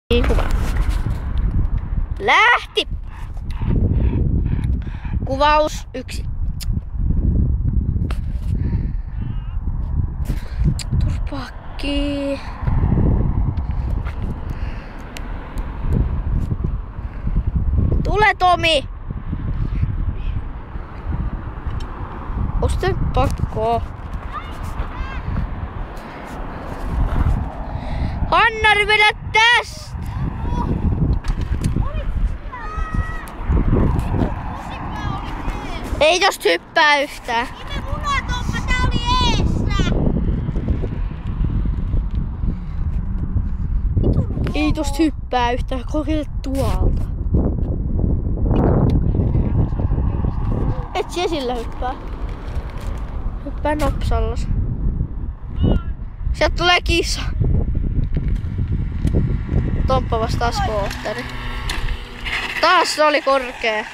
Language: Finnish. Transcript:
Kuva. Lähti! Kuvaus 1. Turpakki. Tule Tomi! Osta pakko. Hannari, vedä tästä! Ei tosta hyppää yhtään. Ime munatoppa, tää oli eessä! Ei tosta hyppää yhtään, kokeile tuolta. Et sie sillä hyppää. Hyppää nopsallas. Sieltä tulee kissa. Tomppa vastaa skootteri. Taas se oli korkea.